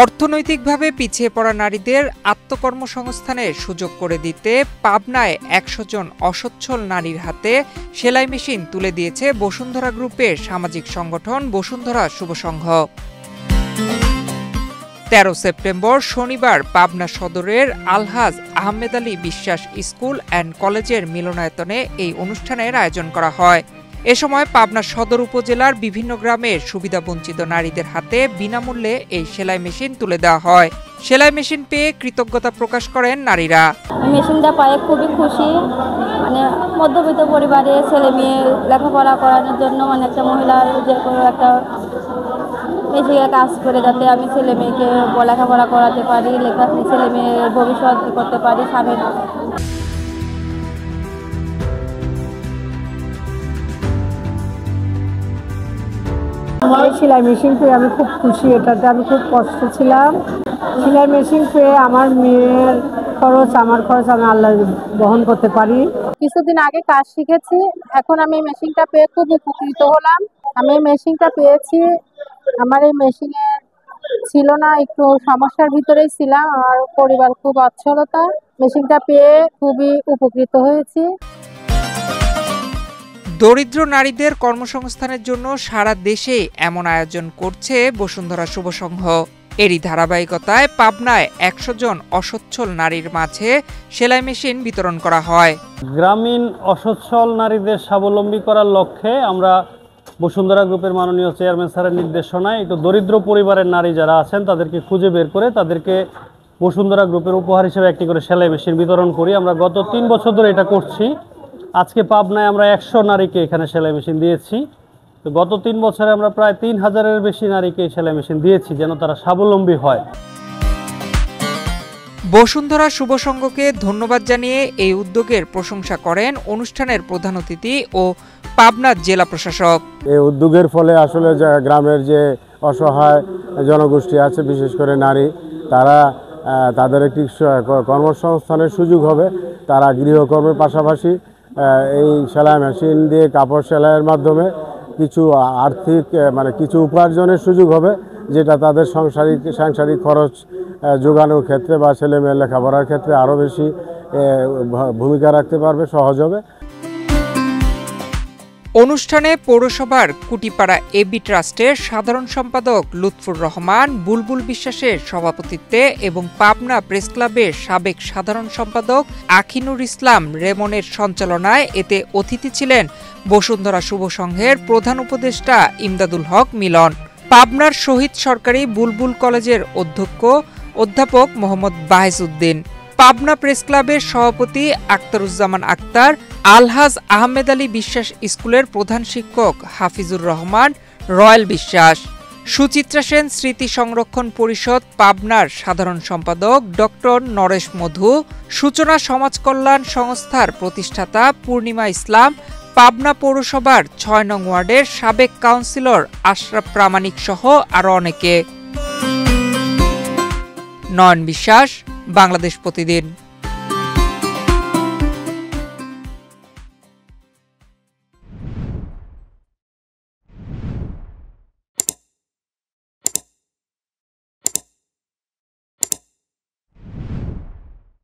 অর্থনৈতিকভাবে পিছিয়ে পড়া নারীদের আত্মকর্মসংস্থানের সুযোগ করে দিতে পাবনায় ১০০ জন অসচ্ছল নারীর হাতে সেলাই মেশিন তুলে দিয়েছে বসুন্ধরা গ্রুপের সামাজিক সংগঠন বসুন্ধরা শুভ সংঘ। ১৩ সেপ্টেম্বর শনিবার পাবনা সদরের আলহাজ আহমেদ আলী বিশ্বাস স্কুল অ্যান্ড কলেজের মিলনায়তনে এই অনুষ্ঠানের আয়োজন করা হয়। এ সময় পাবনা সদর উপজেলার বিভিন্ন গ্রামের সুবিধাবঞ্চিত নারীদের হাতে বিনামূল্যে এই সেলাই মেশিন তুলে দেওয়া হয়। সেলাই মেশিন পেয়ে কৃতজ্ঞতা প্রকাশ করেন নারীরা। মেশিনটা পায়ে খুবই খুশি। মধ্যবিত্ত পরিবারে ছেলে মেয়ে লেখাপড়া করানোর জন্য একটা মহিলার যে কোনো একটা মেশিনে কাজ করে যাতে আমি ছেলে মেয়েকে লেখাপড়া করাতে পারি, ছেলে মেয়ের ভবিষ্যৎ করতে পারি। স্বামীর সেলাই মেশিন পেয়ে আমি খুব খুশি। এটাতে আমি খুব কষ্ট ছিলাম। সেলাই মেশিন পেয়ে আমার মেয়ের খরচ, আমার খরচ আমি আল্লাহ বহন করতে পারি। কিছুদিন আগে কাজ শিখেছি, এখন আমি মেশিনটা পেয়ে খুব উপকৃত হলাম। আমি এই মেশিনটা পেয়েছি, আমার এই মেশিনে ছিল না, একটু সমস্যার ভিতরেই ছিলাম। আমার পরিবার খুব অচ্ছলতা, মেশিনটা পেয়ে খুবই উপকৃত হয়েছি। দরিদ্র নারীদের কর্মসংস্থানের জন্য সারা দেশে এমন আয়োজন করছে বসুন্ধরা শুভ সংঘ। এরই ধারাবাহিকতায় পাবনায় ১০০ জন অসচ্ছল নারীর মাঝে সেলাই মেশিন বিতরণ করা হয়। গ্রামীণ অসচ্ছল নারীদের স্বাবলম্বী করার লক্ষ্যে আমরা বসুন্ধরা গ্রুপের মাননীয় চেয়ারম্যান স্যারের নির্দেশনায় একটু দরিদ্র পরিবারের নারী যারা আছেন তাদেরকে খুঁজে বের করে তাদেরকে বসুন্ধরা গ্রুপের উপহার হিসেবে একটি করে সেলাই মেশিন বিতরণ করি। আমরা গত ৩ বছর ধরে এটা করছি। আজকে পাবনায় আমরা ১০০ নারীকে এখানে সেলাই মেশিন দিয়েছি। তো গত ৩ বছরে আমরা প্রায় ৩,০০০-এর বেশি নারীকে সেলাই মেশিন দিয়েছি যেন তারা স্বাবলম্বী হয়। বসুন্ধরা শুভ সংঘকে ধন্যবাদ জানিয়ে এই উদ্যোগের প্রশংসা করেন অনুষ্ঠানের প্রধান অতিথি ও পাবনার জেলা প্রশাসক। এই উদ্যোগের ফলে আসলে গ্রামের যে অসহায় জনগোষ্ঠী আছে, বিশেষ করে নারী, তারা তাদের একটি কর্মসংস্থানের সুযোগ হবে। তারা গৃহকর্মের পাশাপাশি এই সেলাই মেশিন দিয়ে কাপড় সেলাইয়ের মাধ্যমে কিছু আর্থিক কিছু উপার্জনের সুযোগ হবে, যেটা তাদের সাংসারিক খরচ যোগানোর ক্ষেত্রে বা ছেলে মেয়ের লেখাপড়ার ক্ষেত্রে আরও বেশি ভূমিকা রাখতে পারবে, সহজ হবে। অনুষ্ঠানে পৌরসভার কুটিপাড়া এবি ট্রাস্টের সাধারণ সম্পাদক লুৎফুর রহমান বুলবুল বিশ্বাসের সভাপতিত্বে এবং পাবনা প্রেস ক্লাবের সাবেক সাধারণ সম্পাদক আখিনুর ইসলাম রেমনের সঞ্চালনায় এতে অতিথি ছিলেন বসুন্ধরা শুভ সংঘের প্রধান উপদেষ্টা ইমদাদুল হক মিলন, পাবনার শহীদ সরকারি বুলবুল কলেজের অধ্যাপক মোহাম্মদ বাহেজ উদ্দিন, পাবনা প্রেস ক্লাবের সভাপতি আখতারুজ্জামান আক্তার, আলহাজ আহমেদ আলী বিশ্বাস স্কুলের প্রধান শিক্ষক হাফিজুর রহমান, রয়েল বিশ্বাস, সুচিত্রা সেন স্মৃতি সংরক্ষণ পরিষদ পাবনার সাধারণ সম্পাদক ডক্টর নরেশ মধু, সূচনা সমাজ কল্যাণ সংস্থার প্রতিষ্ঠাতা পূর্ণিমা ইসলাম, পাবনা পৌরসভার ৬ নং ওয়ার্ডের সাবেক কাউন্সিলর আশরাফ প্রামাণিক সহ আরও অনেকে। নয়ন বিশ্বাস, বাংলাদেশ প্রতিদিন।